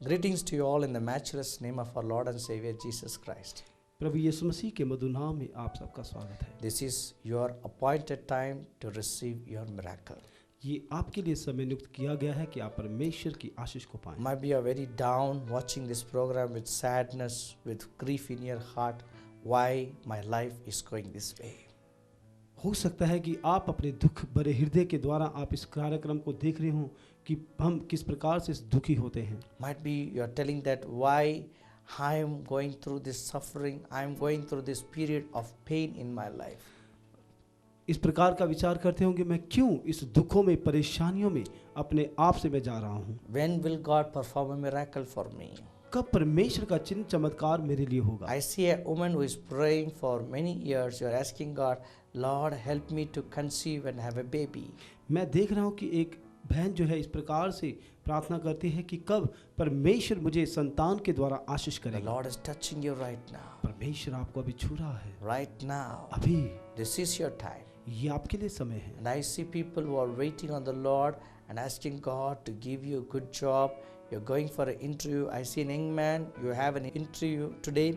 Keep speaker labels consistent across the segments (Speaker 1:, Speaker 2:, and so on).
Speaker 1: Greetings to you all in the matchless name of our Lord and Savior Jesus Christ.
Speaker 2: प्रभु यीशु मसीह के मधुर नाम में आप सबका स्वागत है।
Speaker 1: This is your appointed time to receive your miracle.
Speaker 2: ये आपके लिए समय नियुक्त किया गया है कि आप परमेश्वर की आशीष को पाएं।
Speaker 1: Might be you are very down watching this program with sadness, with grief in your heart. Why my life is going this way?
Speaker 2: हो सकता है कि आप अपने दुख भरे हृदय के द्वारा आप इस कार्यक्रम को देख रहे हों कि हम किस प्रकार से दुखी होते हैं।
Speaker 1: Might be you are telling that why I am going through this suffering, I am going through this period of pain in my life.
Speaker 2: इस प्रकार का विचार करते होंगे मैं क्यों इस दुखों में परेशानियों में अपने आप से मैं जा रहा हूँ।
Speaker 1: When will God perform a miracle for me?
Speaker 2: कब परमेश्वर का चिन्ह चमत्कार मेरे लिए होगा।
Speaker 1: I see a woman who is praying for many years. You are asking God, Lord, help me to conceive and have a baby.
Speaker 2: मैं देख रहा हूँ कि एक बहन जो है इस प्रकार से प्रार्थना करती है कि कब परमेश्वर मुझे संतान के द्वारा आशीष
Speaker 1: The
Speaker 2: करेगा।
Speaker 1: Lord is touching you right now.
Speaker 2: परमेश्वर आपको अभी छू रहा है।
Speaker 1: Right now.
Speaker 2: अभी
Speaker 1: This is your time.
Speaker 2: ये आपके लिए समय है।
Speaker 1: And I see people who are waiting on the Lord and asking God to give you a good job. You're going for an interview. I see an young man, you have an interview today,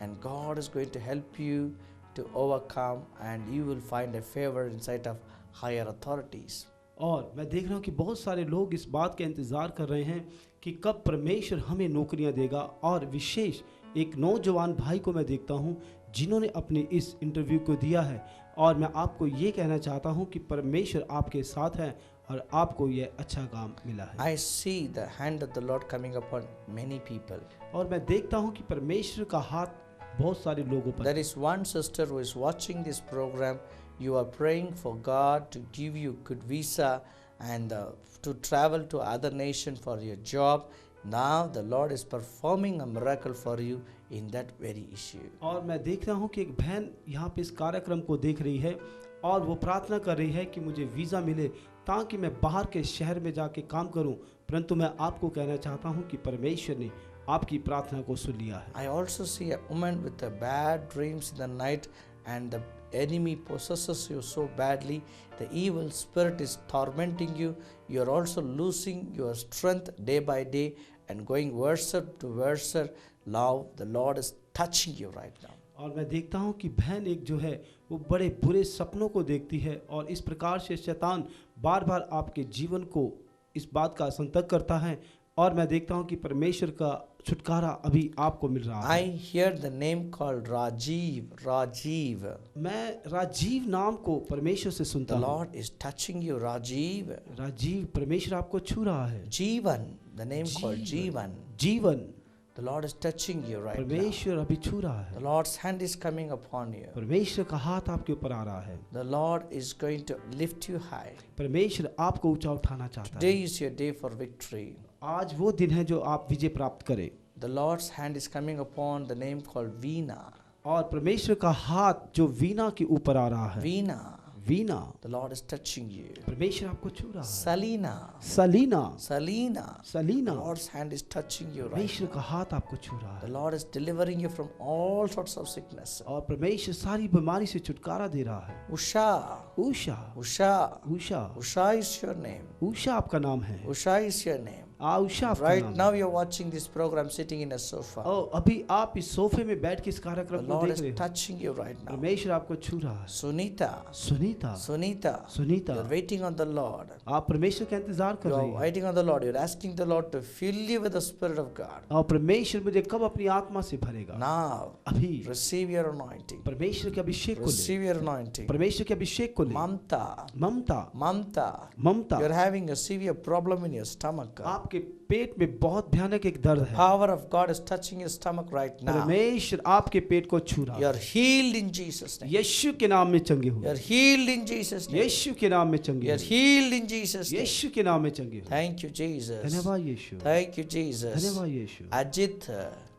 Speaker 1: and God is going to help you to overcome, and you will find a favor in sight of higher authorities.
Speaker 2: और मैं देख रहा हूँ कि बहुत सारे लोग इस बात का इंतज़ार कर रहे हैं कि कब परमेश्वर हमें नौकरियाँ देगा। और विशेष एक नौजवान भाई को मैं देखता हूँ जिन्होंने अपने इस इंटरव्यू को दिया है, और मैं आपको ये कहना चाहता हूँ कि परमेश्वर आपके साथ है और आपको ये अच्छा काम मिला है।
Speaker 1: I see the hand of the Lord coming upon many people.
Speaker 2: और मैं देखता हूँ कि परमेश्वर का हाथ बहुत सारे लोगों पर।
Speaker 1: There is one sister who is watching this program. You are praying for God to give you good visa and to travel to other nation for your job. Now the Lord is performing a miracle for you in that very issue.
Speaker 2: और मैं देख रहा हूँ कि एक बहन यहाँ पे इस कार्यक्रम को देख रही है और वो प्रार्थना कर रही है कि मुझे वीज़ा मिले ताकि मैं बाहर के शहर में जाके काम करूं। परंतु मैं आपको कहना चाहता हूं कि परमेश्वर ने आपकी प्रार्थना को सुन लिया है।
Speaker 1: I also see a woman with the bad dreams in the night, and the enemy possesses you so badly. The evil spirit is tormenting you. You are also losing your strength day by day and going worse to worse. Now the Lord is touching you right now.
Speaker 2: और मैं देखता हूं कि बहन एक जो है वो बड़े बुरे सपनों को देखती है, और इस प्रकार से शैतान बार बार आपके जीवन को इस बात का संतक करता है, और मैं देखता हूं कि परमेश्वर का छुटकारा अभी आपको मिल रहा है।
Speaker 1: I hear the name called Rajiv.
Speaker 2: मैं राजीव नाम को परमेश्वर से सुनता
Speaker 1: The
Speaker 2: हूँ।
Speaker 1: Lord is touching you, Rajiv.
Speaker 2: Rajiv, परमेश्वर आपको छू रहा है।
Speaker 1: Jeevan, the name called Jeevan.
Speaker 2: जीवन,
Speaker 1: The Lord is touching you right now.
Speaker 2: परमेश्वर अभी छू रहा
Speaker 1: The
Speaker 2: है।
Speaker 1: Lord's hand is coming upon you.
Speaker 2: परमेश्वर का हाथ आपके ऊपर आ रहा है।
Speaker 1: The Lord is going to lift you high.
Speaker 2: परमेश्वर आपको ऊंचा उठाना चाहता
Speaker 1: Today
Speaker 2: है।
Speaker 1: is your day for victory.
Speaker 2: आज वो दिन है जो आप विजय प्राप्त करें।
Speaker 1: The Lord's hand is coming upon the name called Veena.
Speaker 2: और परमेश्वर का हाथ जो वीणा के ऊपर आ रहा है।
Speaker 1: Veena.
Speaker 2: Veena,
Speaker 1: The Lord is touching you.
Speaker 2: परमेश्वर आपको छू रहा है।
Speaker 1: Salina.
Speaker 2: Salina,
Speaker 1: Salina.
Speaker 2: Salina,
Speaker 1: The Lord's hand is touching you right
Speaker 2: परमेश्वर
Speaker 1: now.
Speaker 2: का हाथ आपको छू रहा
Speaker 1: The
Speaker 2: है।
Speaker 1: Lord is delivering you from all sorts of sickness.
Speaker 2: और परमेश्वर सारी बीमारी से छुटकारा दे रहा है।
Speaker 1: Usha.
Speaker 2: Usha,
Speaker 1: Usha.
Speaker 2: Usha,
Speaker 1: Usha is your name.
Speaker 2: Usha आपका नाम है।
Speaker 1: Usha is your name.
Speaker 2: Usha आपका
Speaker 1: Right
Speaker 2: नाम
Speaker 1: now
Speaker 2: है।
Speaker 1: you're watching this program sitting in a sofa.
Speaker 2: और अभी आप इस सोफे में बैठ के इस
Speaker 1: The
Speaker 2: कार्यक्रम को
Speaker 1: Lord
Speaker 2: देख
Speaker 1: is
Speaker 2: रहे हैं।
Speaker 1: touching you right now.
Speaker 2: परमेश्वर आपको छू रहा है।
Speaker 1: Sunita.
Speaker 2: Sunita,
Speaker 1: Sunita.
Speaker 2: Sunita,
Speaker 1: You're waiting on the Lord.
Speaker 2: आप परमेश्वर का इंतजार कर
Speaker 1: You're
Speaker 2: रही हैं।
Speaker 1: waiting on the Lord. You're asking the Lord to fill you with the Spirit of God.
Speaker 2: और परमेश्वर मुझे कब अपनी आत्मा से भरेगा।
Speaker 1: Now,
Speaker 2: अभी
Speaker 1: receive your anointing.
Speaker 2: परमेश्वर के अभिषेक को ले।
Speaker 1: Receive your anointing.
Speaker 2: परमेश्वर के अभिषेक को ले।
Speaker 1: Mamta.
Speaker 2: Mamata,
Speaker 1: Mamta.
Speaker 2: Mamata,
Speaker 1: You're having a severe problem in your stomach.
Speaker 2: आपके पेट में बहुत भयानक एक दर्द है।
Speaker 1: Power of God is touching your stomach right now.
Speaker 2: परमेश्वर आपके पेट को छू रहा
Speaker 1: You're
Speaker 2: है।
Speaker 1: healed in Jesus' name.
Speaker 2: यीशु के नाम में चंगे हुए।
Speaker 1: You're healed in Jesus' name.
Speaker 2: यीशु के नाम में चंगे
Speaker 1: You're
Speaker 2: हुए।
Speaker 1: healed in Jesus' name.
Speaker 2: यीशु के नाम में चंगे हुए।
Speaker 1: Thank you, Jesus.
Speaker 2: धन्यवाद यीशु,
Speaker 1: Thank you, Jesus.
Speaker 2: धन्यवाद यीशु।
Speaker 1: Ajit.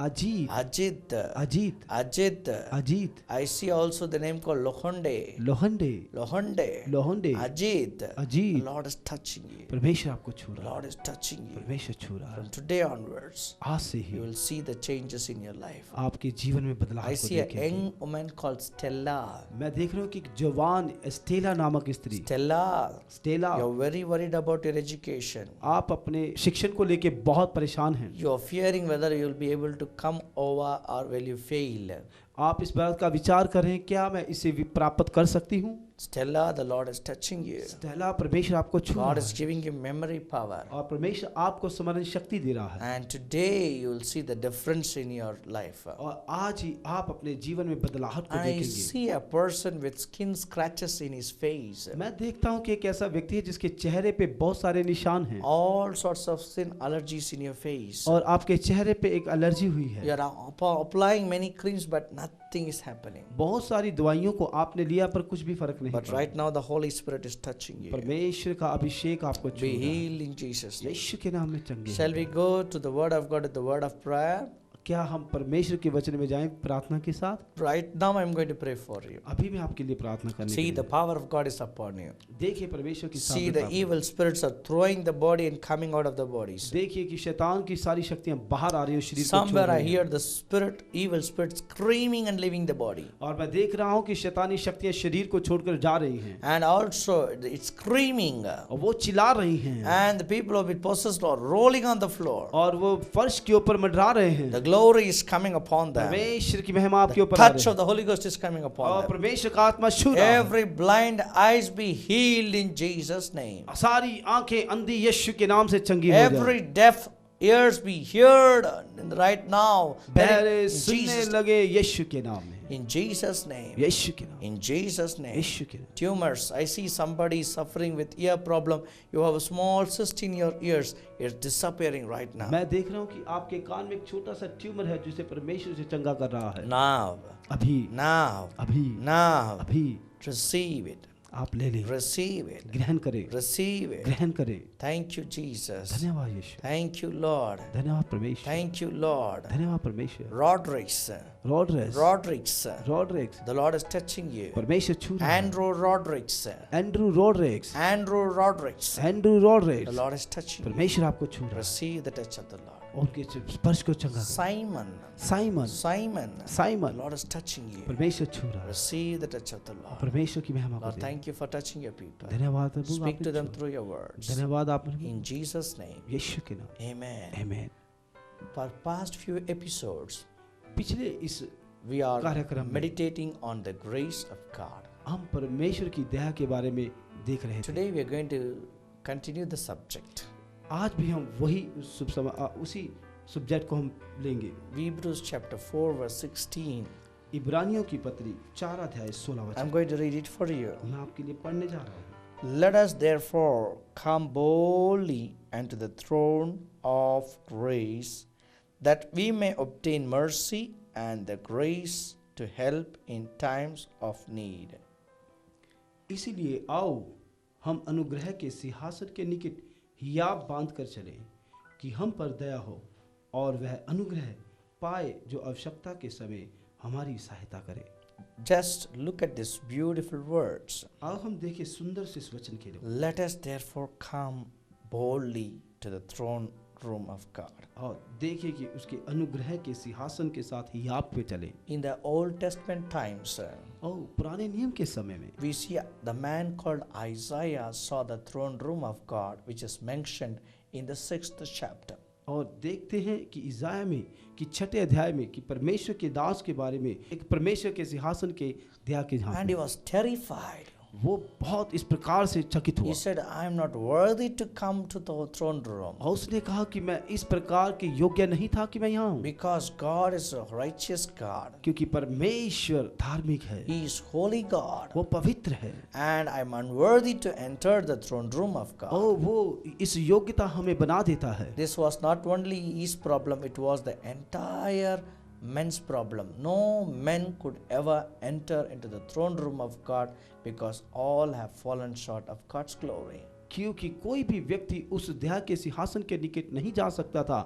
Speaker 2: Ajit,
Speaker 1: Ajit.
Speaker 2: Ajit,
Speaker 1: Ajit.
Speaker 2: Ajit,
Speaker 1: I see also the name called Lohonde.
Speaker 2: लोहंडे,
Speaker 1: Lohonde.
Speaker 2: लोहंडे,
Speaker 1: Ajit. The
Speaker 2: Ajit,
Speaker 1: Lord is touching you.
Speaker 2: परमेश्वर आपको छू
Speaker 1: The
Speaker 2: रहा है।
Speaker 1: Lord is touching you.
Speaker 2: परमेश्वर छू रहा है।
Speaker 1: From today onwards,
Speaker 2: आज से
Speaker 1: you
Speaker 2: he
Speaker 1: will see the changes in your life.
Speaker 2: आपके जीवन में बदलाव
Speaker 1: I
Speaker 2: को
Speaker 1: see a
Speaker 2: देखेंगे।
Speaker 1: young woman called Stella.
Speaker 2: मैं देख रहा हूँ कि एक जवान स्टेला नामक स्त्री,
Speaker 1: Stella,
Speaker 2: Stella,
Speaker 1: you're very worried about your education.
Speaker 2: आप अपने शिक्षण को लेके बहुत परेशान हैं।
Speaker 1: You're fearing whether you'll be able to come over or will you fail.
Speaker 2: आप इस बात का विचार करें, क्या मैं इसे प्राप्त कर सकती हूँ?
Speaker 1: Stella, the Lord is touching you.
Speaker 2: Stella, परमेश्र आपको छू रहा
Speaker 1: God is
Speaker 2: है
Speaker 1: giving you memory power.
Speaker 2: और परमेश्वर आपको स्मरण शक्ति दे रहा है।
Speaker 1: And today you will see the difference in your life.
Speaker 2: और आज ही आप अपने जीवन में बदलाहट को
Speaker 1: I
Speaker 2: देखेंगे।
Speaker 1: see a person with skin scratches in his face.
Speaker 2: मैं देखता हूँ कि एक ऐसा व्यक्ति है जिसके चेहरे पे बहुत सारे निशान हैं
Speaker 1: All sorts of skin allergies in your face.
Speaker 2: और आपके चेहरे पे एक एलर्जी हुई है।
Speaker 1: You are applying many creams but nothing is happening.
Speaker 2: बहुत सारी दवाइयों को आपने लिया पर कुछ भी फर्क नहीं
Speaker 1: But
Speaker 2: पड़ा।
Speaker 1: right now the Holy Spirit is touching you.
Speaker 2: परमेश्वर का अभिषेक आपको छू
Speaker 1: Be
Speaker 2: रहा है।
Speaker 1: healed in Jesus' name.
Speaker 2: यीशु के नाम में चंगे
Speaker 1: Shall
Speaker 2: हो
Speaker 1: we
Speaker 2: जाओ।
Speaker 1: go to the Word of God at the word of prayer?
Speaker 2: क्या हम परमेश्वर के वचन में जाएं प्रार्थना के साथ?
Speaker 1: Right now I'm going to pray for you.
Speaker 2: अभी मैं आपके लिए प्रार्थना करने के
Speaker 1: See,
Speaker 2: लिए
Speaker 1: the power of God is upon you.
Speaker 2: देखिए परमेश्वर की
Speaker 1: See,
Speaker 2: सामर्थ्य
Speaker 1: the
Speaker 2: आप-
Speaker 1: evil spirits are throwing the body and coming out of the bodies.
Speaker 2: देखिए कि शैतान की सारी शक्तियां बाहर आ रही हैं, शरीर को छोड़
Speaker 1: Somewhere I
Speaker 2: रही हैं।
Speaker 1: hear the spirit, evil spirit screaming and leaving the body.
Speaker 2: और मैं देख रहा हूँ कि शैतानी शक्तियां शरीर को छोड़कर जा रही हैं
Speaker 1: And also it's screaming.
Speaker 2: और वो चिल्ला रही हैं
Speaker 1: And the people who have been possessed are rolling on the floor.
Speaker 2: और वो फर्श के ऊपर मंडरा रहे हैं।
Speaker 1: The glory is coming upon them.
Speaker 2: परमेश्वर की महिमा आपके
Speaker 1: The
Speaker 2: ऊपर आ
Speaker 1: touch
Speaker 2: रही
Speaker 1: of the Holy Ghost is coming
Speaker 2: है
Speaker 1: upon
Speaker 2: और
Speaker 1: them.
Speaker 2: परमेश्वर का आत्मा छू रहा है।
Speaker 1: Every blind eyes be healed in Jesus' name.
Speaker 2: सारी आंखें अंधी यीशु के नाम से चंगी हो जाए।
Speaker 1: Every deaf ears be heard right now.
Speaker 2: बहरे
Speaker 1: In
Speaker 2: सुनने
Speaker 1: Jesus,
Speaker 2: लगे यीशु के नाम में,
Speaker 1: in Jesus' name.
Speaker 2: यीशु के नाम,
Speaker 1: In Jesus' name.
Speaker 2: यीशु के नाम।
Speaker 1: Tumors. I see somebody suffering with ear problem. You have a small cyst in your ears. It's disappearing right now.
Speaker 2: मैं देख रहा हूँ कि आपके कान में एक छोटा सा ट्यूमर है जिसे परमेश्वर से चंगा कर रहा है।
Speaker 1: Now,
Speaker 2: अभी
Speaker 1: now,
Speaker 2: अभी
Speaker 1: now.
Speaker 2: अभी
Speaker 1: Receive it.
Speaker 2: आप ले लें,
Speaker 1: Receive it.
Speaker 2: ग्रहण करें,
Speaker 1: Receive it.
Speaker 2: ग्रहण करें।
Speaker 1: Thank you, Jesus.
Speaker 2: धन्यवाद यीशु,
Speaker 1: Thank you, Lord.
Speaker 2: धन्यवाद परमेश्वर,
Speaker 1: Thank you, Lord.
Speaker 2: धन्यवाद परमेश्वर।
Speaker 1: Rodriguez.
Speaker 2: रॉड्रेस,
Speaker 1: Rodriguez.
Speaker 2: Rodrigues,
Speaker 1: The Lord is touching you.
Speaker 2: परमेश्वर छू रहा है।
Speaker 1: Andrew Rodriguez.
Speaker 2: Andrew Rodrigues,
Speaker 1: Andrew Rodriguez.
Speaker 2: Andrew
Speaker 1: The
Speaker 2: Rodrigues,
Speaker 1: Lord is touching you.
Speaker 2: परमेश्वर आपको छू रहा है
Speaker 1: Receive the touch of the Lord.
Speaker 2: और उनके स्पर्श को चंगा करें।
Speaker 1: Simon.
Speaker 2: Simon,
Speaker 1: Simon. The
Speaker 2: Simon,
Speaker 1: Lord is touching you.
Speaker 2: परमेश्वर छू रहा है।
Speaker 1: Receive the touch of the Lord.
Speaker 2: परमेश्वर की महिमा को
Speaker 1: Lord,
Speaker 2: they.
Speaker 1: thank you for touching your people.
Speaker 2: धन्यवाद प्रभु,
Speaker 1: Speak
Speaker 2: आपने
Speaker 1: to them
Speaker 2: छुआ।
Speaker 1: through your words.
Speaker 2: धन्यवाद आप
Speaker 1: In Jesus' name.
Speaker 2: यीशु के नाम,
Speaker 1: Amen.
Speaker 2: आमीन।
Speaker 1: For past few episodes,
Speaker 2: पिछले इस
Speaker 1: we are
Speaker 2: कार्यक्रम में
Speaker 1: meditating on the grace of God.
Speaker 2: हम परमेश्वर की दया के बारे में देख रहे थे।
Speaker 1: Today we are going to continue the subject.
Speaker 2: आज भी हम वही उसी सब्जेक्ट को हम लेंगे।
Speaker 1: Hebrews chapter 4 verse 16.
Speaker 2: इब्रानियों की पत्री 4 अध्याय 16 वचन।
Speaker 1: I'm going to read it for you.
Speaker 2: मैं आपके लिए पढ़ने जा रहा हूँ।
Speaker 1: Let us therefore come boldly unto the throne of grace, that we may obtain mercy and the grace to help in times of need.
Speaker 2: इसीलिए आओ हम अनुग्रह के सिंहासन के निकट हियाब बांध कर चलें कि हम पर दया हो और वह अनुग्रह पाए जो आवश्यकता के समय हमारी सहायता करे।
Speaker 1: Just look at these beautiful words.
Speaker 2: आओ हम देखें सुंदर से इस वचन के लिए।
Speaker 1: Let us therefore come boldly to the throne room of God.
Speaker 2: और देखिए कि उसके अनुग्रह के सिंहासन के साथ हियाब पे चले।
Speaker 1: In the Old Testament times,
Speaker 2: और पुराने नियम के समय में
Speaker 1: we see the man called Isaiah saw the throne room of God, which is mentioned in the 6th chapter.
Speaker 2: और देखते हैं कि इज़ाया में कि 6ठे अध्याय में कि परमेश्वर के दास के बारे में एक परमेश्वर के सिंहासन के दया के झांक
Speaker 1: And he was terrified.
Speaker 2: वो बहुत इस प्रकार से चकित
Speaker 1: He
Speaker 2: हुआ
Speaker 1: said, I am not worthy to come to the throne room,
Speaker 2: और उसने कहा कि मैं इस प्रकार के योग्य नहीं था कि मैं यहाँ हूँ,
Speaker 1: because God is a righteous God.
Speaker 2: क्योंकि परमेश्वर धार्मिक है,
Speaker 1: He is holy God.
Speaker 2: वो पवित्र है
Speaker 1: And I am unworthy to enter the throne room of God.
Speaker 2: और वो इस योग्यता हमें बना देता है।
Speaker 1: This was not only his problem, it was the entire men's problem. No men could ever enter into the throne room of God because all have fallen short of God's glory.
Speaker 2: क्योंकि कोई भी व्यक्ति उस दया के सिंहासन के निकट नहीं जा सकता था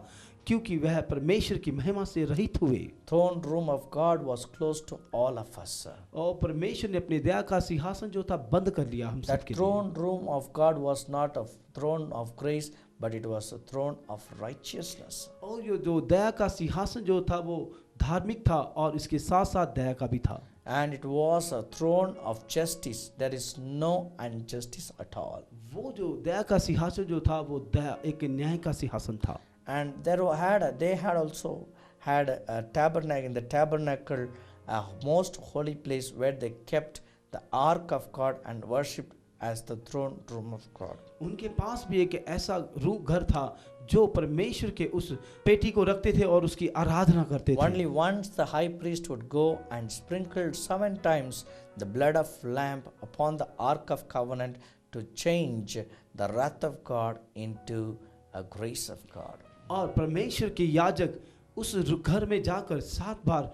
Speaker 2: क्योंकि वह परमेश्वर की महिमा से रहित हुए।
Speaker 1: Throne room of God was closed to all of us.
Speaker 2: और परमेश्वर ने अपने दया का सिंहासन जो था बंद कर लिया हम
Speaker 1: That
Speaker 2: सबके लिए।
Speaker 1: throne room of God was not a throne of grace, but it was a throne of righteousness.
Speaker 2: और ये जो दया का सिंहासन जो था वो धार्मिक था और इसके साथ साथ दया का भी था।
Speaker 1: And it was a throne of justice. There is no injustice at all.
Speaker 2: वो जो दया का सिंहासन जो था वो दया एक न्याय का सिंहासन था।
Speaker 1: And they had also had a tabernacle, in the tabernacle, a most holy place where they kept the ark of God and worshipped as the throne room of God.
Speaker 2: उनके पास भी एक ऐसा घर था जो परमेश्वर के उस पेटी को रखते थे और उसकी आराधना करते थे।
Speaker 1: Only once the high priest would go and sprinkled 7 times the blood of lamb upon the ark of covenant to change the wrath of God into a grace of God.
Speaker 2: और परमेश्वर के याजक उस घर में जाकर 7 बार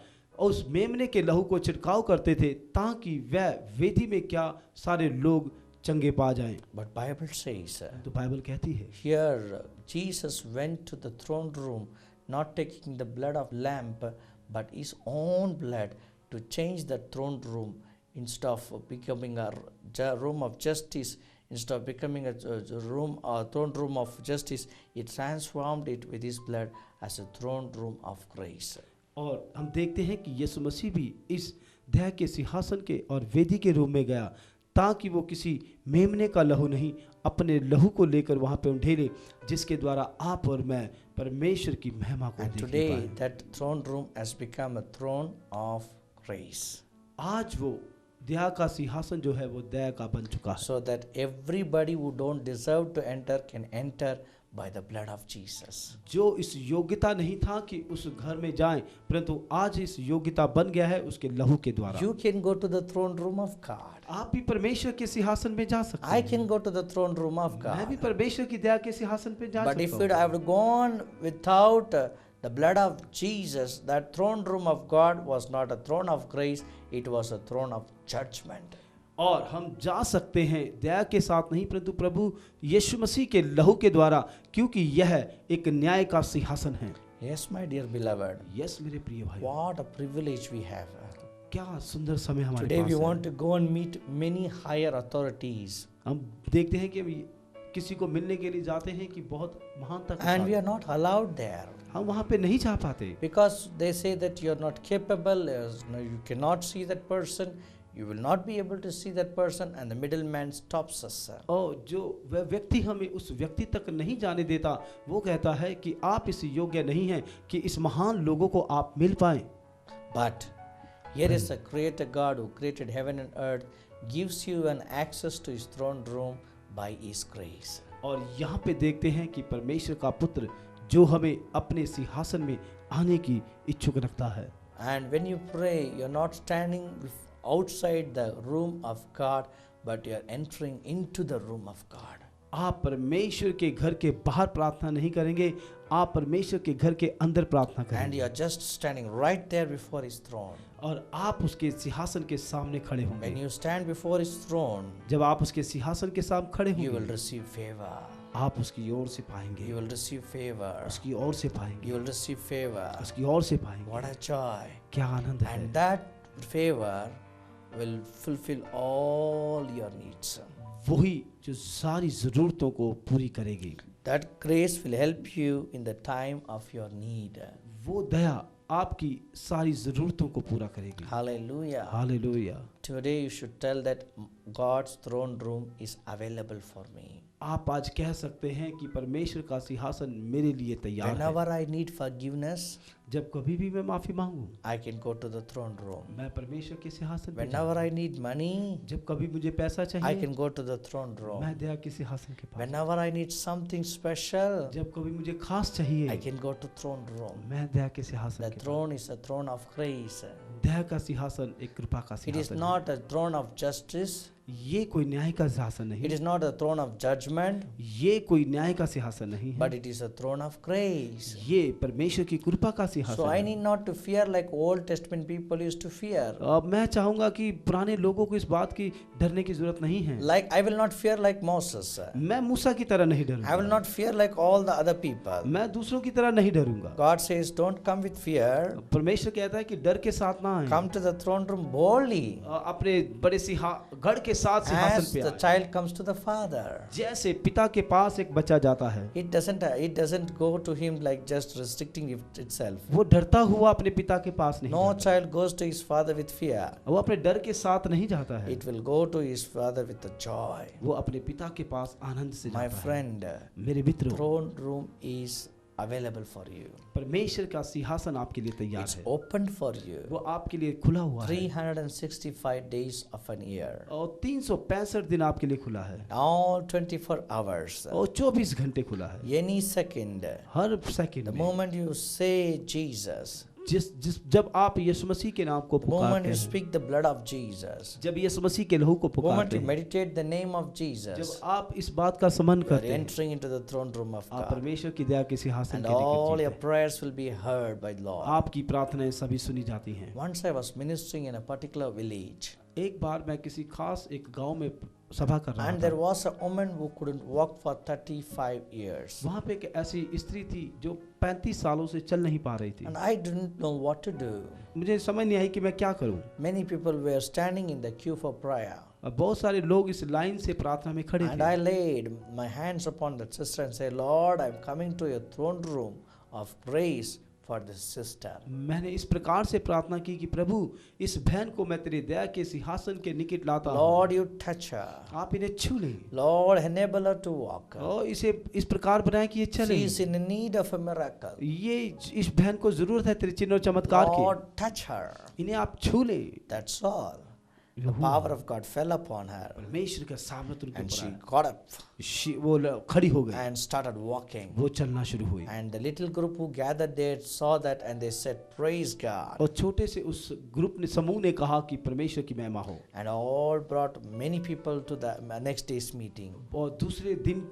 Speaker 2: उस मेमने के लहू को छिड़काव करते थे ताकि वह वेदी में क्या सारे लोग चंगे पा जाएं।
Speaker 1: But Bible says,
Speaker 2: तो बाइबल कहती है
Speaker 1: here Jesus went to the throne room, not taking the blood of lamb, but his own blood to change the throne room. Instead of becoming a room of justice, instead of becoming a throne room of justice, he transformed it with his blood as a throne room of grace.
Speaker 2: और हम देखते हैं कि यीशु मसीह भी इस दया के सिंहासन के और वेदी के रूप में गया ताकि वो किसी मेमने का लहू नहीं अपने लहू को लेकर वहाँ पे ढेले जिसके द्वारा आप और मैं परमेश्वर की महिमा को
Speaker 1: And
Speaker 2: देख
Speaker 1: today
Speaker 2: पाएं।
Speaker 1: that throne room has become a throne of grace.
Speaker 2: आज वो दया का सिंहासन जो है वो दया का बन चुका है।
Speaker 1: So that everybody who don't deserve to enter can enter by the blood of Jesus.
Speaker 2: जो इस योग्यता नहीं था कि उस घर में जाएं परंतु आज इस योग्यता बन गया है उसके लहू के द्वारा।
Speaker 1: You can go to the throne room of God.
Speaker 2: आप भी परमेश्वर के सिंहासन में जा सकते
Speaker 1: I
Speaker 2: हैं।
Speaker 1: can go to the throne room of
Speaker 2: मैं भी
Speaker 1: God.
Speaker 2: परमेश्वर की दया के सिंहासन पे जा
Speaker 1: But if
Speaker 2: सकता
Speaker 1: it
Speaker 2: हूँ।
Speaker 1: have gone without the blood of Jesus, that throne room of God was not a throne of grace, it was a throne of judgment.
Speaker 2: और हम जा सकते हैं दया के साथ नहीं परंतु प्रभु यीशु मसीह के लहू के द्वारा क्योंकि यह एक न्याय का सिंहासन है।
Speaker 1: Yes, my dear beloved.
Speaker 2: Yes मेरे प्रिय भाई,
Speaker 1: What a privilege we have.
Speaker 2: क्या सुंदर समय हमारे
Speaker 1: Today
Speaker 2: पास
Speaker 1: we
Speaker 2: है।
Speaker 1: want to go and meet many higher authorities.
Speaker 2: हम देखते हैं कि हम किसी को मिलने के लिए जाते हैं कि बहुत महान तक
Speaker 1: And we are not allowed there.
Speaker 2: हम वहाँ पे नहीं जा पाते
Speaker 1: Because they say that you are not capable, you cannot see that person, you will not be able to see that person, and the middleman stops us.
Speaker 2: और जो वह व्यक्ति हमें उस व्यक्ति तक नहीं जाने देता वो कहता है कि आप इस योग्य नहीं हैं कि इस महान लोगों को आप मिल पाएं।
Speaker 1: But here is a creator God who created heaven and earth, gives you an access to his throne room by his grace.
Speaker 2: और यहाँ पे देखते हैं कि परमेश्वर का पुत्र जो हमें अपने सिंहासन में आने की इच्छुक रखता है।
Speaker 1: And when you pray, you're not standing outside the room of God, but you are entering into the room of God.
Speaker 2: आप परमेश्वर के घर के बाहर प्रार्थना नहीं करेंगे, आप परमेश्वर के घर के अंदर प्रार्थना
Speaker 1: And
Speaker 2: करेंगे
Speaker 1: you are just standing right there before his throne.
Speaker 2: और आप उसके सिंहासन के सामने खड़े
Speaker 1: When
Speaker 2: होंगे।
Speaker 1: you stand before his throne,
Speaker 2: जब आप उसके सिंहासन के सामने खड़े
Speaker 1: you will
Speaker 2: होंगे
Speaker 1: receive favor.
Speaker 2: आप उसकी ओर से पाएंगे,
Speaker 1: You will receive favor.
Speaker 2: उसकी ओर से पाएंगे,
Speaker 1: You will receive favor.
Speaker 2: उसकी ओर से पाएंगे।
Speaker 1: What a joy.
Speaker 2: क्या आनंद है।
Speaker 1: And that favor will fulfill all your needs.
Speaker 2: वही जो सारी जरूरतों को पूरी करेगी।
Speaker 1: That grace will help you in the time of your need.
Speaker 2: वो दया आपकी सारी जरूरतों को पूरा करेगी।
Speaker 1: Hallelujah.
Speaker 2: Hallelujah.
Speaker 1: Today you should tell that God's throne room is available for me.
Speaker 2: आप आज कह सकते हैं कि परमेश्वर का सिंहासन मेरे लिए तैयार है।
Speaker 1: Whenever I need forgiveness,
Speaker 2: जब कभी भी मैं माफी मांगूं,
Speaker 1: I can go to the throne room.
Speaker 2: मैं परमेश्वर के सिंहासन पे
Speaker 1: Whenever
Speaker 2: जाऊं।
Speaker 1: I need money,
Speaker 2: जब कभी मुझे पैसा
Speaker 1: I
Speaker 2: चाहिए,
Speaker 1: can go to the throne room.
Speaker 2: मैं दया के सिंहासन के पास।
Speaker 1: Whenever I need something special,
Speaker 2: जब कभी मुझे खास
Speaker 1: I
Speaker 2: चाहिए,
Speaker 1: can go to throne room.
Speaker 2: मैं दया के सिंहासन
Speaker 1: The
Speaker 2: के पास।
Speaker 1: throne is a throne of grace.
Speaker 2: दया का सिंहासन एक कृपा का
Speaker 1: It is
Speaker 2: सिंहासन है।
Speaker 1: not a throne of justice.
Speaker 2: ये कोई न्याय का सिंहासन
Speaker 1: It
Speaker 2: नहीं,
Speaker 1: is not a throne of judgment,
Speaker 2: ये कोई न्याय का सिंहासन नहीं है,
Speaker 1: but it is a throne of grace.
Speaker 2: ये परमेश्वर की कृपा का
Speaker 1: So
Speaker 2: सिंहासन
Speaker 1: I
Speaker 2: है।
Speaker 1: need not to fear like Old Testament people used to fear.
Speaker 2: अब मैं चाहूंगा कि पुराने लोगों को इस बात की डरने की जरूरत नहीं है।
Speaker 1: Like I will not fear like Moses.
Speaker 2: मैं मूसा की तरह नहीं
Speaker 1: I will
Speaker 2: डरूंगा,
Speaker 1: not fear like all the other people.
Speaker 2: मैं दूसरों की तरह नहीं डरूंगा।
Speaker 1: God says, don't come with fear.
Speaker 2: परमेश्वर कहता है कि डर के साथ ना आए,
Speaker 1: Come to the throne room boldly.
Speaker 2: अपने बड़े गढ़ के के साथ सिंहासन
Speaker 1: as
Speaker 2: पे
Speaker 1: the
Speaker 2: आए।
Speaker 1: child comes to the father.
Speaker 2: जैसे पिता के पास एक बच्चा जाता है,
Speaker 1: It doesn't go to him like just restricting itself.
Speaker 2: वो डरता हुआ अपने पिता के पास नहीं
Speaker 1: No
Speaker 2: जाता।
Speaker 1: child goes to his father with fear.
Speaker 2: वो अपने डर के साथ नहीं जाता है,
Speaker 1: It will go to his father with a joy.
Speaker 2: वो अपने पिता के पास आनंद से
Speaker 1: My
Speaker 2: जाता है।
Speaker 1: friend,
Speaker 2: मेरे मित्रों,
Speaker 1: throne room is available for you.
Speaker 2: परमेश्वर का सिंहासन आपके लिए तैयार
Speaker 1: It's
Speaker 2: है,
Speaker 1: open for you.
Speaker 2: वो आपके लिए खुला हुआ है
Speaker 1: 365 days of an year.
Speaker 2: और 365 दिन आपके लिए खुला है
Speaker 1: All 24 hours.
Speaker 2: और 24 घंटे खुला है।
Speaker 1: Any second.
Speaker 2: Her
Speaker 1: The
Speaker 2: second में
Speaker 1: moment you say Jesus,
Speaker 2: जब आप यीशु मसीह के नाम को
Speaker 1: the moment
Speaker 2: पुकारते
Speaker 1: you
Speaker 2: हैं,
Speaker 1: speak the blood of Jesus,
Speaker 2: जब यीशु मसीह के लहू को
Speaker 1: the moment
Speaker 2: पुकारते
Speaker 1: you
Speaker 2: हैं,
Speaker 1: meditate the name of
Speaker 2: जब
Speaker 1: Jesus,
Speaker 2: आप इस बात का स्मरण
Speaker 1: you are
Speaker 2: करते हैं,
Speaker 1: entering into the throne room of
Speaker 2: आप
Speaker 1: God.
Speaker 2: परमेश्वर की दया के सिंहासन
Speaker 1: And
Speaker 2: के निकट
Speaker 1: all
Speaker 2: जीते
Speaker 1: your
Speaker 2: हैं।
Speaker 1: prayers will be heard by the Lord.
Speaker 2: आपकी प्रार्थनाएं सभी सुनी जाती हैं।
Speaker 1: Once I was ministering in a particular village,
Speaker 2: एक बार मैं किसी खास एक गांव में सभा कर रहा
Speaker 1: and there
Speaker 2: था।
Speaker 1: was a woman who couldn't walk for 35 years.
Speaker 2: वहाँ पे एक ऐसी स्त्री थी जो 35 सालों से चल नहीं पा रही थी।
Speaker 1: And I didn't know what to do.
Speaker 2: मुझे समझ नहीं आई कि मैं क्या करूं।
Speaker 1: Many people were standing in the queue for prayer.
Speaker 2: अब बहुत सारे लोग इस लाइन से प्रार्थना में खड़े
Speaker 1: And
Speaker 2: थे।
Speaker 1: I laid my hands upon that sister and said, Lord, I'm coming to your throne room of grace for this sister.
Speaker 2: मैंने इस प्रकार से प्रार्थना की कि प्रभु इस बहन को मैं तेरे दया के सिंहासन के निकट लाता हूँ।
Speaker 1: Lord, you touch her.
Speaker 2: आप इन्हें छू लें
Speaker 1: Lord, enable her to walk.
Speaker 2: और इसे इस प्रकार बनाए कि ये चले।
Speaker 1: She is in need of a miracle.
Speaker 2: ये इस बहन को जरूरत है तेरे चिन्ह और चमत्कार की।
Speaker 1: Lord, touch her.
Speaker 2: इन्हें आप छू ले।
Speaker 1: That's all. The power of God fell upon her.
Speaker 2: परमेश्वर का सामर्थ उनके
Speaker 1: And she
Speaker 2: ऊपर
Speaker 1: got up
Speaker 2: आया। वो खड़ी हो गई,
Speaker 1: and started walking.
Speaker 2: वो चलना शुरू हुई।
Speaker 1: And the little group who gathered there saw that and they said, Praise God.
Speaker 2: और छोटे से उस ग्रुप ने समूह ने कहा कि परमेश्वर की महिमा हो।
Speaker 1: And all brought many people to the next day's meeting.
Speaker 2: और दूसरे दिन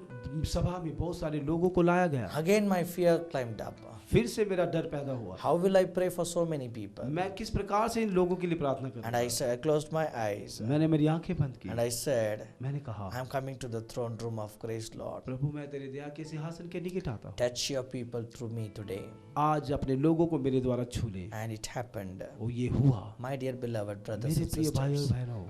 Speaker 2: सभा में बहुत सारे लोगों को लाया गया।
Speaker 1: Again my fear climbed up.
Speaker 2: फिर से मेरा डर पैदा हुआ।
Speaker 1: How will I pray for so many people?
Speaker 2: मैं किस प्रकार से इन लोगों के लिए प्रार्थना
Speaker 1: And
Speaker 2: करूं?
Speaker 1: I closed my eyes
Speaker 2: मैंने मेरी आंखें बंद की।
Speaker 1: and I said,
Speaker 2: मैंने कहा
Speaker 1: I'm coming to the throne room of grace, Lord.
Speaker 2: प्रभु मैं तेरे दया के सिंहासन के निकट आता हूँ।
Speaker 1: Touch your people through me today.
Speaker 2: आज अपने लोगों को मेरे द्वारा छू ले।
Speaker 1: And it happened.
Speaker 2: वो ये हुआ।
Speaker 1: My dear beloved brothers
Speaker 2: मेरे
Speaker 1: and
Speaker 2: प्रिय भाई और
Speaker 1: sisters,
Speaker 2: बहनों,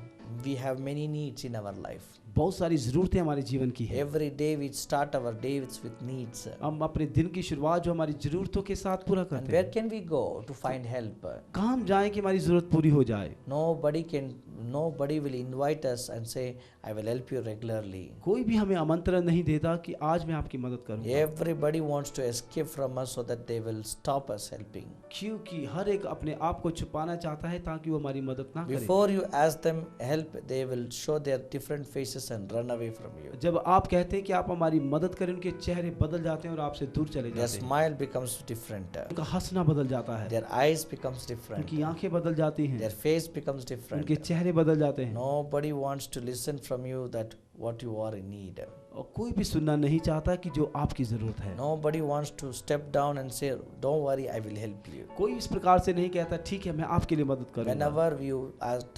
Speaker 1: we have many needs in our life.
Speaker 2: बहुत सारी जरूरतें हमारे जीवन की है।
Speaker 1: Every day we start our days with needs.
Speaker 2: हम अपने दिन की शुरुआत जो हमारी जरूरतों के साथ पूरा
Speaker 1: And
Speaker 2: करते
Speaker 1: where
Speaker 2: हैं।
Speaker 1: can we go to find help?
Speaker 2: कहाँ हम जाएं कि हमारी जरूरत पूरी हो जाए?
Speaker 1: Nobody will invite us and say, I will help you regularly.
Speaker 2: कोई भी हमें आमंत्रण नहीं देता कि आज मैं आपकी मदद करूंगा।
Speaker 1: Everybody wants to escape from us so that they will stop us helping.
Speaker 2: क्योंकि हर एक अपने आप को छुपाना चाहता है ताकि वो हमारी मदद ना करे।
Speaker 1: Before you ask them help, they will show their different faces and run away from you.
Speaker 2: जब आप कहते हैं कि आप हमारी मदद करें, उनके चेहरे बदल जाते हैं और आपसे दूर चले
Speaker 1: Their
Speaker 2: जाते हैं।
Speaker 1: smile becomes different.
Speaker 2: उनका हंसना बदल जाता है,
Speaker 1: Their eyes becomes different.
Speaker 2: उनकी आंखें बदल जाती हैं,
Speaker 1: Their face becomes different.
Speaker 2: उनके चेहरे बदल जाते हैं।
Speaker 1: Nobody wants to listen from you that what you are in need.
Speaker 2: और कोई भी सुनना नहीं चाहता कि जो आपकी जरूरत है।
Speaker 1: Nobody wants to step down and say, don't worry, I will help you.
Speaker 2: कोई इस प्रकार से नहीं कहता ठीक है मैं आपके लिए मदद करूंगा।
Speaker 1: Whenever you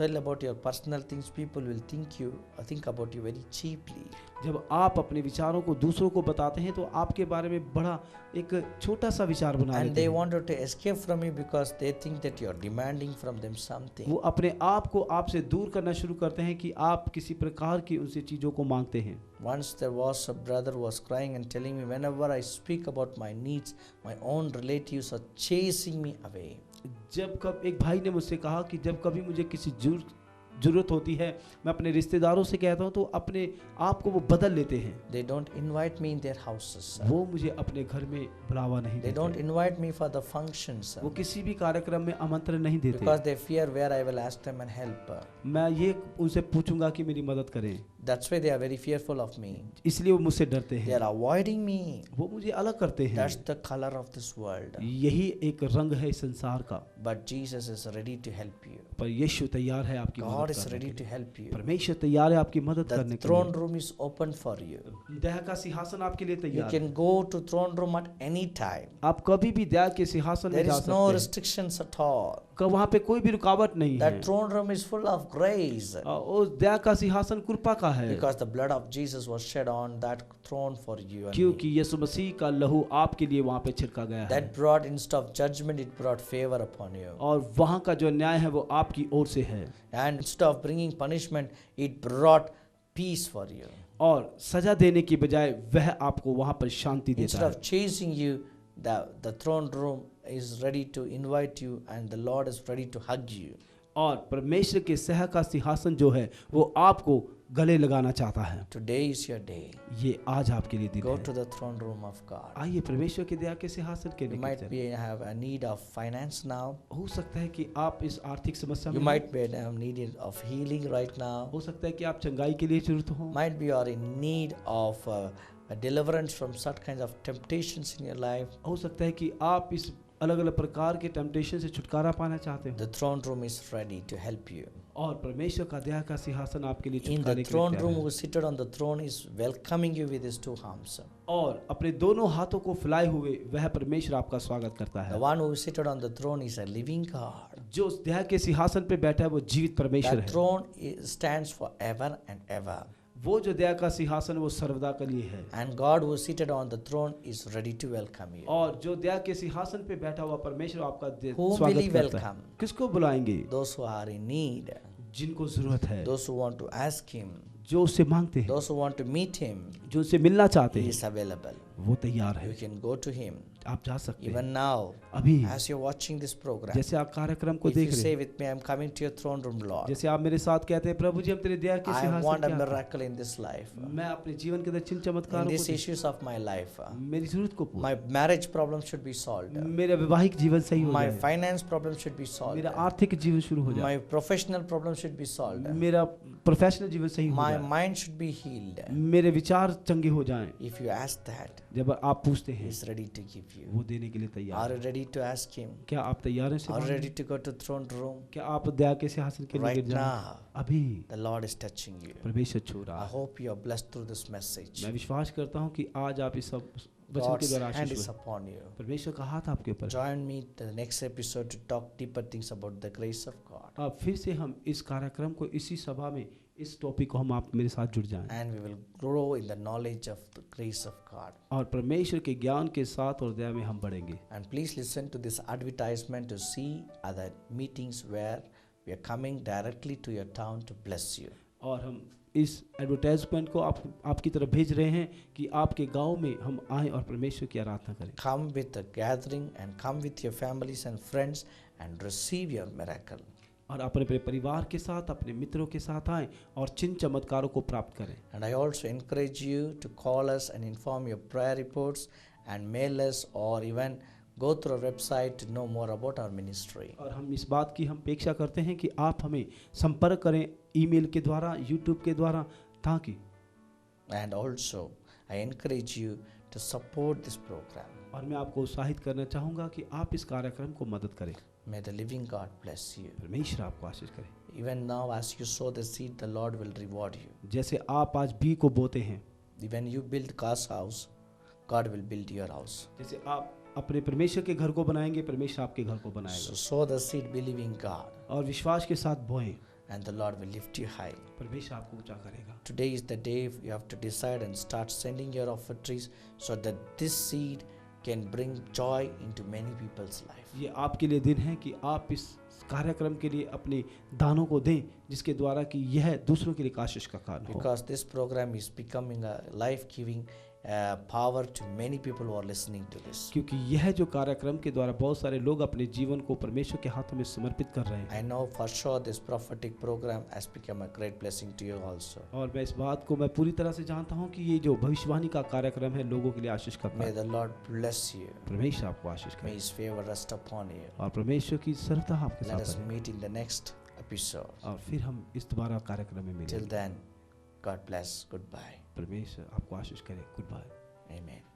Speaker 1: tell about your personal things, people will think about you very cheaply.
Speaker 2: जब आप अपने विचारों को दूसरों को बताते हैं तो आपके बारे में बड़ा एक छोटा सा विचार बना
Speaker 1: And
Speaker 2: लेते
Speaker 1: they
Speaker 2: हैं।
Speaker 1: wanted to escape from you because they think that you are demanding from them something.
Speaker 2: वो अपने आप को आपसे दूर करना शुरू करते हैं कि आप किसी प्रकार की उनसे चीजों को मांगते हैं।
Speaker 1: Once there was a brother who was crying and telling me, whenever I speak about my needs, my own relatives are chasing me away.
Speaker 2: जब कब एक भाई ने मुझसे कहा कि जब कभी मुझे किसी जरूरत होती है मैं अपने रिश्तेदारों से कहता हूँ तो अपने आप को वो बदल लेते हैं।
Speaker 1: They don't invite me in their houses.
Speaker 2: वो मुझे अपने घर में बुलावा नहीं
Speaker 1: They don't
Speaker 2: देते।
Speaker 1: invite me for the functions
Speaker 2: वो किसी भी कार्यक्रम में आमंत्रण नहीं देते।
Speaker 1: because they fear where I will ask them and help.
Speaker 2: मैं ये उनसे पूछूंगा कि मेरी मदद करें,
Speaker 1: That's why they are very fearful of me.
Speaker 2: इसलिए वो मुझसे डरते
Speaker 1: They
Speaker 2: हैं।
Speaker 1: are avoiding me.
Speaker 2: वो मुझे अलग करते हैं।
Speaker 1: That's the color of this world.
Speaker 2: यही एक रंग है इस संसार का।
Speaker 1: But Jesus is ready to help you.
Speaker 2: पर यीशु तैयार है आपकी
Speaker 1: God
Speaker 2: मदद
Speaker 1: is
Speaker 2: करने
Speaker 1: ready
Speaker 2: के
Speaker 1: to
Speaker 2: लिए।
Speaker 1: help you.
Speaker 2: परमेश्वर तैयार है आपकी मदद
Speaker 1: The
Speaker 2: करने के
Speaker 1: throne
Speaker 2: लिए।
Speaker 1: room is open for you.
Speaker 2: दया का सिंहासन आपके लिए
Speaker 1: You
Speaker 2: तैयार है।
Speaker 1: can go to throne room at any time.
Speaker 2: आप कभी भी दया के सिंहासन में
Speaker 1: There
Speaker 2: जा
Speaker 1: is no
Speaker 2: सकते हैं।
Speaker 1: restrictions at all.
Speaker 2: वहाँ पे कोई भी रुकावट नहीं है।
Speaker 1: That throne room is full of grace
Speaker 2: उस दया का सिंहासन कृपा का है,
Speaker 1: because the blood of Jesus was shed on that throne for you and me.
Speaker 2: क्योंकि यीशु मसीह का लहू आपके लिए वहाँ पे छिड़का गया है।
Speaker 1: That brought, instead of judgment, it brought favor upon you.
Speaker 2: और वहाँ का जो न्याय है वो आपकी ओर से है,
Speaker 1: And instead of bringing punishment, it brought peace for you.
Speaker 2: और सजा देने की बजाय वह आपको वहाँ पर शांति देता
Speaker 1: Instead
Speaker 2: है।
Speaker 1: of chasing you, the throne room is ready to invite you and the Lord is ready to hug you.
Speaker 2: और परमेश्वर के सह का सिंहासन जो है वो आपको गले लगाना चाहता है।
Speaker 1: Today is your day.
Speaker 2: ये आज आपके लिए दिन
Speaker 1: Go
Speaker 2: है।
Speaker 1: to the throne room of God.
Speaker 2: आइए परमेश्वर के दया के सिंहासन के
Speaker 1: You
Speaker 2: निकट
Speaker 1: might
Speaker 2: चलें।
Speaker 1: be have a need of finance now.
Speaker 2: हो सकता है कि आप इस आर्थिक समस्या
Speaker 1: You
Speaker 2: में
Speaker 1: might be in need of healing right now.
Speaker 2: हो सकता है कि आप चंगाई के लिए जरूरत हो,
Speaker 1: Might be you are in need of a deliverance from such kinds of temptations in your life.
Speaker 2: हो सकता है कि आप इस अलग अलग प्रकार के टेम्पटेशन से छुटकारा पाना चाहते हो,
Speaker 1: The throne room is ready to help you.
Speaker 2: और परमेश्वर का दया का सिंहासन आपके लिए
Speaker 1: In the
Speaker 2: छुटकारे के
Speaker 1: throne
Speaker 2: लिए
Speaker 1: room,
Speaker 2: तैयार
Speaker 1: who is seated on the throne is welcoming you with his two arms.
Speaker 2: है। और अपने दोनों हाथों को फैलाए हुए वह परमेश्वर आपका स्वागत करता
Speaker 1: The
Speaker 2: है।
Speaker 1: one who is seated on the throne is a living God.
Speaker 2: जो उस दया के सिंहासन पे बैठा है वो जीवित परमेश्वर
Speaker 1: That
Speaker 2: है।
Speaker 1: throne stands forever and ever.
Speaker 2: वो जो दया का सिंहासन वो सर्वदा के लिए है,
Speaker 1: And God who is seated on the throne is ready to welcome you.
Speaker 2: और जो दया के सिंहासन पे बैठा हुआ परमेश्वर आपका
Speaker 1: Whom will
Speaker 2: स्वागत
Speaker 1: he
Speaker 2: करता है।
Speaker 1: welcome?
Speaker 2: किसको बुलाएंगे?
Speaker 1: Those who are in need,
Speaker 2: जिनको जरूरत है,
Speaker 1: those who want to ask him,
Speaker 2: जो उससे मांगते हैं,
Speaker 1: those who want to meet him,
Speaker 2: जो उससे मिलना चाहते
Speaker 1: he
Speaker 2: हैं,
Speaker 1: is available.
Speaker 2: वो तैयार है।
Speaker 1: You can go to him.
Speaker 2: आप जा सकते हैं
Speaker 1: Even now,
Speaker 2: अभी।
Speaker 1: as you're watching this program,
Speaker 2: जैसे आप कार्यक्रम को
Speaker 1: if you
Speaker 2: देख रहे
Speaker 1: say
Speaker 2: हैं,
Speaker 1: with me, I'm coming to your throne room, Lord.
Speaker 2: जैसे आप मेरे साथ कहते हैं, प्रभु जी हम तेरे दया के
Speaker 1: I
Speaker 2: सिंहासन
Speaker 1: want a
Speaker 2: के आगे,
Speaker 1: miracle in this life.
Speaker 2: मैं अपने जीवन के अंदर चिन्ह
Speaker 1: In
Speaker 2: चमत्कारों
Speaker 1: these
Speaker 2: को
Speaker 1: issues of my life,
Speaker 2: मेरी जरूरत को पूरा,
Speaker 1: my marriage problem should be solved.
Speaker 2: मेरा वैवाहिक जीवन सही हो
Speaker 1: My
Speaker 2: जाए,
Speaker 1: finance problem should be solved.
Speaker 2: मेरा आर्थिक जीवन शुरू हो जाए,
Speaker 1: My professional problem should be solved.
Speaker 2: मेरा प्रोफेशनल जीवन सही हो
Speaker 1: My
Speaker 2: जाए,
Speaker 1: mind should be healed.
Speaker 2: मेरे विचार चंगे हो जाएं।
Speaker 1: If you ask that,
Speaker 2: जब आप पूछते
Speaker 1: He
Speaker 2: हैं
Speaker 1: is ready to give you.
Speaker 2: वो देने के लिए तैयार
Speaker 1: Are
Speaker 2: है।
Speaker 1: you ready to ask Him?
Speaker 2: क्या आप तैयार हैं?
Speaker 1: Are you ready to go to throne room?
Speaker 2: क्या आप दया के सिंहासन के
Speaker 1: Right
Speaker 2: निकट जाएं?
Speaker 1: now,
Speaker 2: अभी
Speaker 1: the Lord is touching you.
Speaker 2: परमेश्वर छू रहा
Speaker 1: I
Speaker 2: है।
Speaker 1: hope you are blessed through this message.
Speaker 2: मैं विश्वास करता हूँ कि आज आप इस सब वचन के
Speaker 1: God's
Speaker 2: द्वारा
Speaker 1: hand
Speaker 2: आशीष
Speaker 1: is
Speaker 2: हुए।
Speaker 1: upon you.
Speaker 2: परमेश्वर का हाथ आपके ऊपर है।
Speaker 1: Join me the next episode to talk deeper things about the grace of God.
Speaker 2: अब फिर से हम इस कार्यक्रम को इसी सभा में इस टॉपिक को हम आप मेरे साथ जुड़ जाएं,
Speaker 1: And we will grow in the knowledge of the grace of God.
Speaker 2: और परमेश्वर के ज्ञान के साथ और दया में हम बढ़ेंगे।
Speaker 1: And please listen to this advertisement to see other meetings where we are coming directly to your town to bless you.
Speaker 2: और हम इस एडवर्टाइजमेंट को आपकी तरफ भेज रहे हैं कि आपके गांव में हम आएं और परमेश्वर की आराधना करें।
Speaker 1: Come with a gathering and come with your families and friends and receive your miracle.
Speaker 2: और अपने परिवार के साथ, अपने मित्रों के साथ आएं और चिन्ह चमत्कारों को प्राप्त करें।
Speaker 1: And I also encourage you to call us and inform your prayer reports and mail us or even go through our website to know more about our ministry.
Speaker 2: और हम इस बात की हम अपेक्षा करते हैं कि आप हमें संपर्क करें ईमेल के द्वारा, यूट्यूब के द्वारा, ताकि
Speaker 1: And also, I encourage you to support this program.
Speaker 2: और मैं आपको उत्साहित करना चाहूँगा कि आप इस कार्यक्रम को मदद करें।
Speaker 1: May the living God bless you.
Speaker 2: परमेश्वर आपको आशीष करे।
Speaker 1: Even now, as you sow the seed, the Lord will reward you.
Speaker 2: जैसे आप आज बी को बोते हैं,
Speaker 1: When you build God's house, God will build your house.
Speaker 2: जैसे आप अपने परमेश्वर के घर को बनाएंगे, परमेश्वर आपके घर को
Speaker 1: So
Speaker 2: बनाएगा।
Speaker 1: sow the seed, believing God,
Speaker 2: और विश्वास के साथ बोएं,
Speaker 1: and the Lord will lift you high.
Speaker 2: परमेश्वर आपको ऊंचा करेगा।
Speaker 1: Today is the day you have to decide and start sending your offerings so that this seed can bring joy into many people's life.
Speaker 2: ये आपके लिए दिन है कि आप इस कार्यक्रम के लिए अपने दानों को दें, जिसके द्वारा कि यह दूसरों के लिए आशीष का कारण हो।
Speaker 1: Because this program is becoming a life-giving power to many people who are listening to this.
Speaker 2: क्योंकि यह जो कार्यक्रम के द्वारा बहुत सारे लोग अपने जीवन को परमेश्वर के हाथों में समर्पित कर रहे हैं।
Speaker 1: I know for sure this prophetic program has become a great blessing to you also.
Speaker 2: और मैं इस बात को मैं पूरी तरह से जानता हूँ कि ये जो भविष्यवाणी का कार्यक्रम है लोगों के लिए आशीष का
Speaker 1: May
Speaker 2: कारण।
Speaker 1: the Lord bless you.
Speaker 2: परमेश्वर आपको आशीष
Speaker 1: May
Speaker 2: करे
Speaker 1: His favor rest upon you.
Speaker 2: और परमेश्वर की सरलता आपके
Speaker 1: Let
Speaker 2: साथ
Speaker 1: us
Speaker 2: रहे।
Speaker 1: meet in the next episode.
Speaker 2: और फिर हम इस दोबारा कार्यक्रम में
Speaker 1: Till
Speaker 2: मिलेंगे।
Speaker 1: then, God bless. Goodbye.
Speaker 2: परमेश्वर आपको आशीष करे। Good bye.
Speaker 1: Amen.